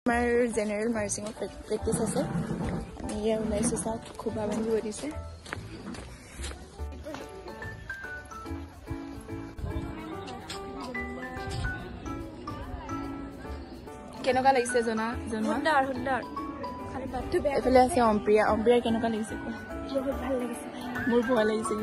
আমাৰ general মাৰ্চিঙৰ practice আছে আমি ইয়া ওলাইছো চাওক খুবা বান্ধি দিছে কেনেকুৱা লাগিছে সুন্দৰ খালি বাটটো বেয়া এফালে আছে অম্প্ৰিয়া কেনেকুৱা লাগিছে বহুত ভাল লাগিছে মোৰ ভয় লাগিছে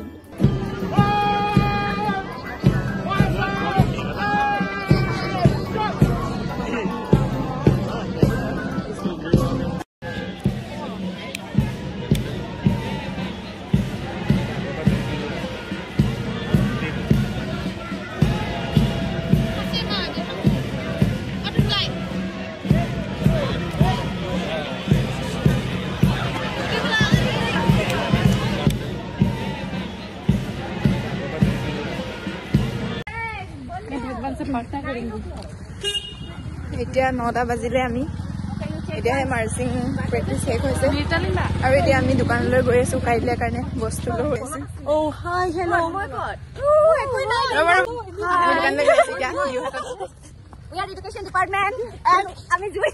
এতিয়া 9টা বাজিলে আমি এতিয়া মাৰ্চিং প্ৰেক্টিছ শেষ হৈছে আৰু এতিয়া আমি দোকানলৈ গৈ আছো কাইলৈ কাৰণে বস্তু লৈ আছো হাই হেল্ল' দোকানলৈ গৈ আছো এতিয়া We are education department and আমি জুই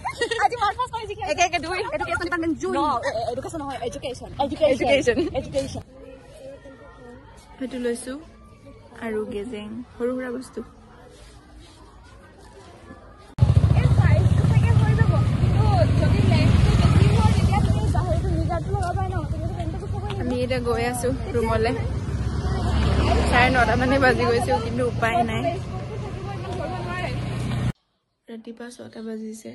আজি মাৰ ফাৰ্স্ট কৰিছি একে দুই education department জুই no education নহয় education হেতু লৈছো আৰু গেজেং সৰু সৰু বস্তু আমি এটা গৈ আছো ৰুমলে 9:30 মানে বাজি গৈছে কিন্তু উপায় নাই ৰাতিপুৱা 6টা বাজিছে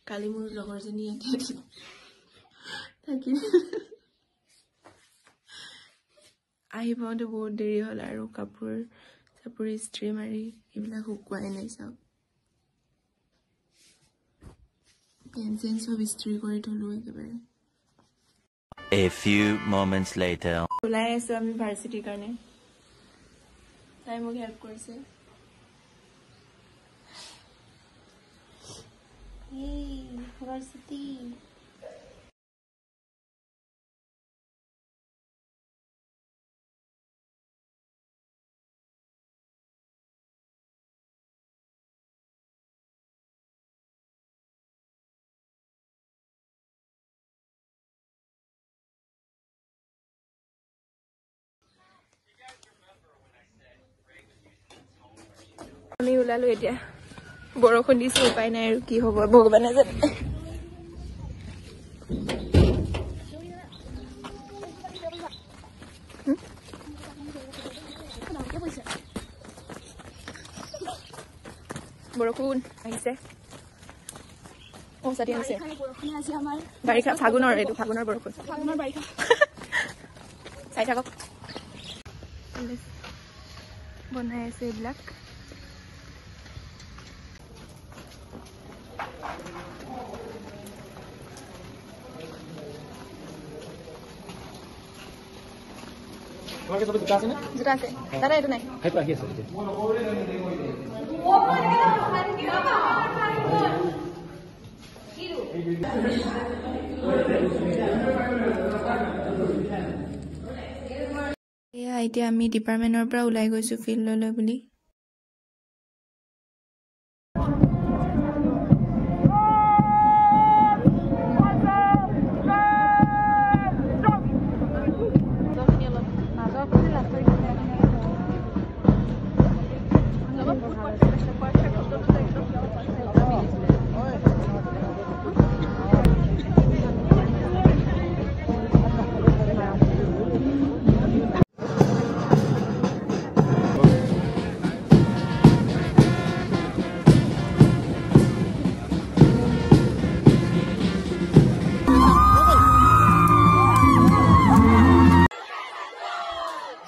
কালি মোৰ লগৰজনী ইয়াতে থাকি আহি পাওঁতে বহুত দেৰি হ'ল আৰু কাপোৰ ইস্ত্ৰি মাৰি এইবিলাক শুকুৱাই নাই চাওক পেন সব ইস্ত্ৰি কৰি থলো একেবাৰে A few moments later. ওলাই আছো আমি ভাৰ্চিটিৰ কাৰণে তাই মোক হেল্প কৰিছে ভাৰ্চিটি আমি ওলালো এতিয়া বৰষুণ দিছে উপায় নাই আৰু কি হ'ব ভগৱানে জানে বৰষুণ আহিছে সাথী আছে বাৰিষা ফাগুনৰ এইটো ফাগুনৰ বৰষুণ বাৰিষা চাই থাকক বনাই আছে এইবিলাক তোমাকে সব জুতা আছে না জুতা আছে দাদা এটো নাই হাই পাহি আছে এতিয়া আমি ডিপাৰ্টমেন্টৰ পৰা ওলাই গৈছো ফিল্ডলৈ বুলি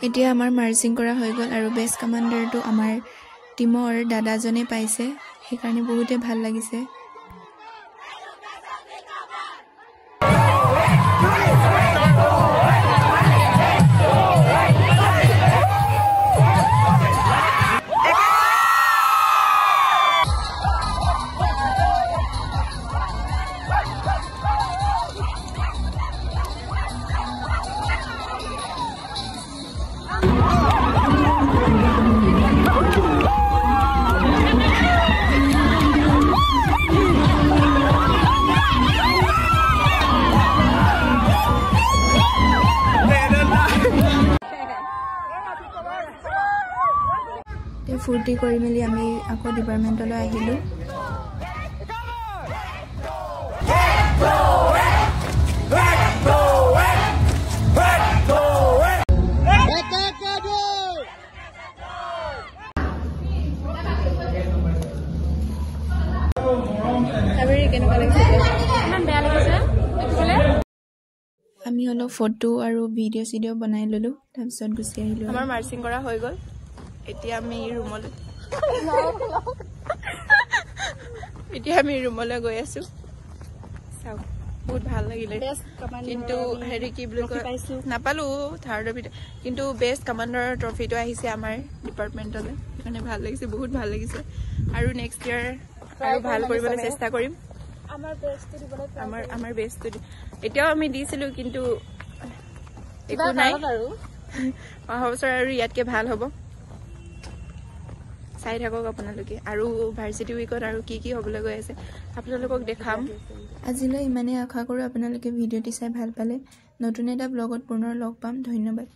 এতিয়া আমাৰ মাৰ্চিং কৰা হৈ গ'ল আৰু বেষ্ট কমান্ডাৰটো আমাৰ টিমৰ দাদাজনে পাইছে সেইকাৰণে বহুতে ভাল লাগিছে ফূৰ্তি কৰি মেলি আমি আকৌ ডিপাৰ্টমেণ্টলৈ আহিলোঁ। আমি অলপ ফটো আৰু ভিডিঅ' বনাই ল'লোঁ, তাৰপিছত গুচি আহিলোঁ। আমাৰ মাৰ্চিং কৰা হৈ গ'ল, এতিয়া আমি ৰুমলৈ গৈ আছোঁ। চাওক বহুত ভাল লাগিলে, কিন্তু হেৰি কি বুলি কয় নাপালোঁ থাৰ্ডৰ ভিতৰত, কিন্তু বেষ্ট কামাণ্ডাৰৰ ট্ৰফিটো আহিছে আমাৰ ডিপাৰ্টমেণ্টলৈ, সেইকাৰণে ভাল লাগিছে, বহুত ভাল লাগিছে। আৰু নেক্সট ইয়াৰ আৰু ভাল কৰিবলৈ চেষ্টা কৰিম। আমাৰ বেষ্টটো এতিয়াও আমি দিছিলোঁ, কিন্তু একো নাই, অহা বছৰ আৰু ইয়াতকৈ ভাল হ'ব। চাই থাকক আপোনালোকে, আৰু ভাৰ্চিটি উইকত আৰু কি হ'বলৈ গৈ আছে আপোনালোকক দেখাম। আজিলৈ ইমানেই আশা কৰোঁ আপোনালোকে ভিডিঅ'টি চাই ভাল পালে। নতুন এটা ব্লগত পুনৰ লগ পাম। ধন্যবাদ।